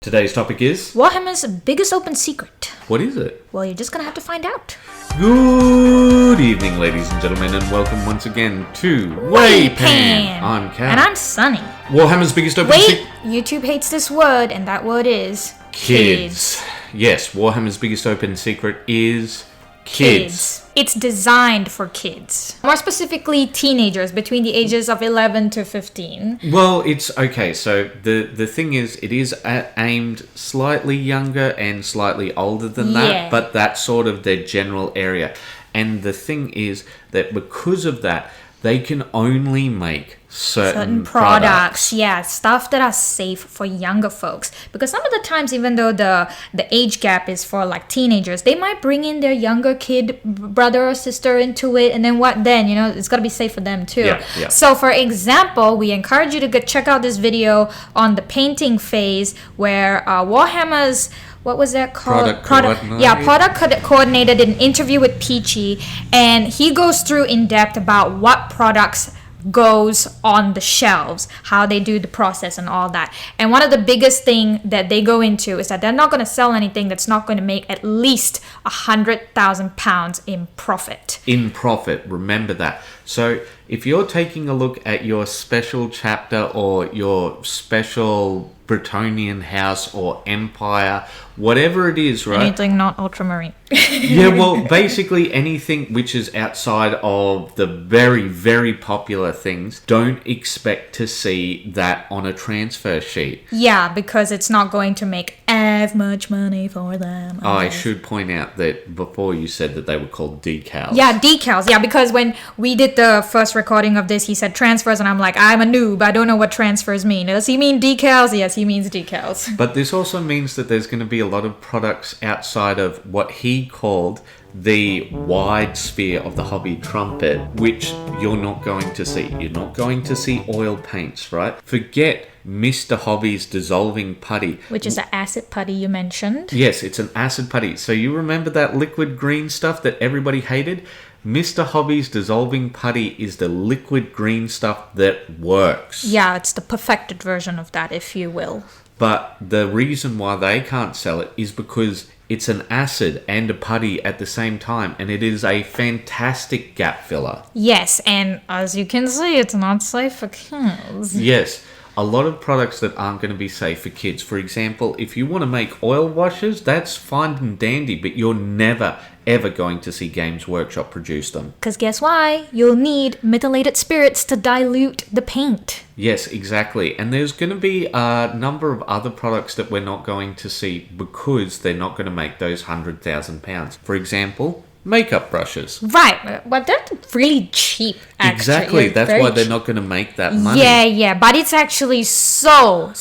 Today's topic is... Warhammer's biggest open secret. What is it? Well, you're just gonna have to find out. Good evening, ladies and gentlemen, and welcome once again to WAYPN. I'm Cal. And I'm Sunny. Warhammer's biggest open secret... YouTube hates this word, and that word is... Kids. Yes, Warhammer's biggest open secret is... Kids. It's designed for kids. More specifically, teenagers between the ages of 11 to 15. Well, it's okay. So the thing is, it is aimed slightly younger and slightly older than that, but that's sort of their general area. And the thing is that because of that, they can only make certain products. Yeah, stuff that are safe for younger folks. Because some of the times, even though the age gap is for like teenagers, they might bring in their younger kid, brother or sister into it. And then what then? You know, it's got to be safe for them too. Yeah. So for example, we encourage you to go check out this video on the painting phase where Warhammer's... What was that called? Product coordinator did an interview with Peachy, and he goes through in depth about what products goes on the shelves, how they do the process and all that. And one of the biggest thing that they go into is that they're not going to sell anything that's not going to make at least £100,000 in profit. In profit, remember that. So if you're taking a look at your special chapter or your special Bretonian house or empire, whatever it is, right? Anything not ultramarine. Yeah, well, basically anything which is outside of the very, very popular things, don't expect to see that on a transfer sheet. Yeah, because it's not going to make as much money for them. I should point out that before you said that they were called decals. Yeah, decals. Yeah, because when we did the first recording of this, he said transfers, and I'm like, I'm a noob. I don't know what transfers mean. Does he mean decals? Yes, he means decals. But this also means that there's going to be a lot of products outside of what he called the wide sphere of the hobby trumpet, which you're not going to see. You're not going to see oil paints, right? Forget Mr. Hobby's dissolving putty. Which is the acid putty you mentioned. Yes, it's an acid putty. So you remember that liquid green stuff that everybody hated? Mr. Hobby's dissolving putty is the liquid green stuff that works. Yeah, it's the perfected version of that, if you will. But the reason why they can't sell it is because it's an acid and a putty at the same time, and it is a fantastic gap filler. Yes, and as you can see, it's not safe for kids. Yes, a lot of products that aren't going to be safe for kids. For example, if you want to make oil washes, that's fine and dandy, but you're never, ever going to see Games Workshop produce them. Because guess why? You'll need methylated spirits to dilute the paint. Yes, exactly. And there's going to be a number of other products that we're not going to see because they're not going to make those £100,000. For example, makeup brushes. Right, but they're really cheap, actually. Exactly, that's why they're not going to make that money. Yeah, but it's actually so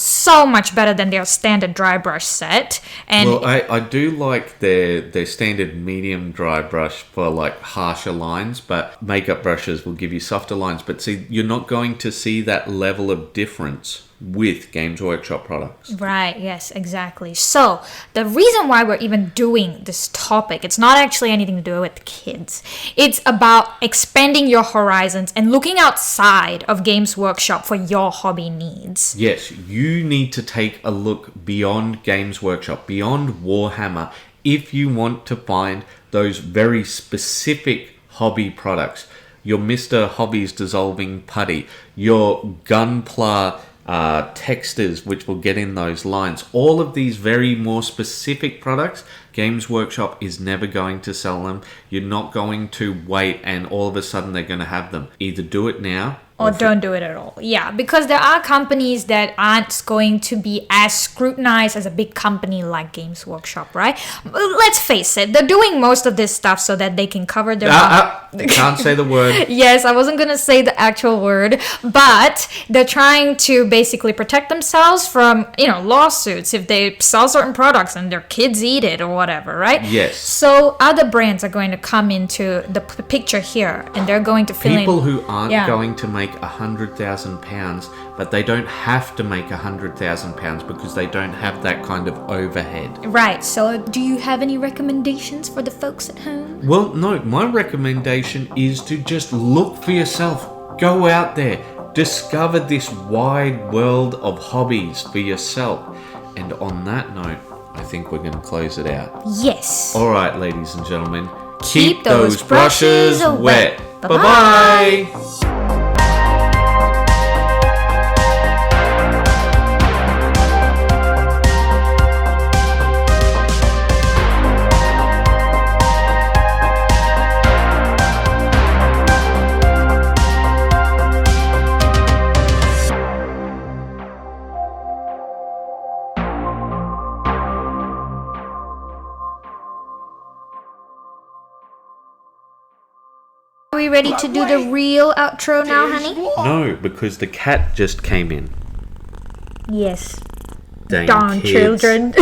much better than their standard dry brush set. And well, I do like their standard medium dry brush for like harsher lines, but makeup brushes will give you softer lines. But see, you're not going to see that level of difference with Games Workshop products. Right, yes, exactly. So, the reason why we're even doing this topic, it's not actually anything to do with kids. It's about expanding your horizons and looking outside of Games Workshop for your hobby needs. Yes, you need to take a look beyond Games Workshop, beyond Warhammer, if you want to find those very specific hobby products. Your Mr. Hobby's dissolving putty, your Gunpla textures which will get in those lines. All of these very more specific products, Games Workshop is never going to sell them. You're not going to wait and all of a sudden they're going to have them. Either do it now or don't do it at all. Yeah, because there are companies that aren't going to be as scrutinized as a big company like Games Workshop, right? Let's face it, they're doing most of this stuff so that they can cover their... Can't say the word. Yes, I wasn't going to say the actual word, but they're trying to basically protect themselves from, lawsuits if they sell certain products and their kids eat it or whatever, right? Yes. So other brands are going to come into the picture here, and they're going to fill in... People who aren't going to make £100,000, but they don't have to make £100,000 because they don't have that kind of overhead. Right. So do you have any recommendations for the folks at home? Well, no. My recommendation is to just look for yourself. Go out there. Discover this wide world of hobbies for yourself. And on that note, I think we're going to close it out. Yes. All right, ladies and gentlemen, Keep those brushes wet. Bye-bye. Are we ready to do the real outro now, honey? No, because the cat just came in. Yes. Dang Darn kids. children.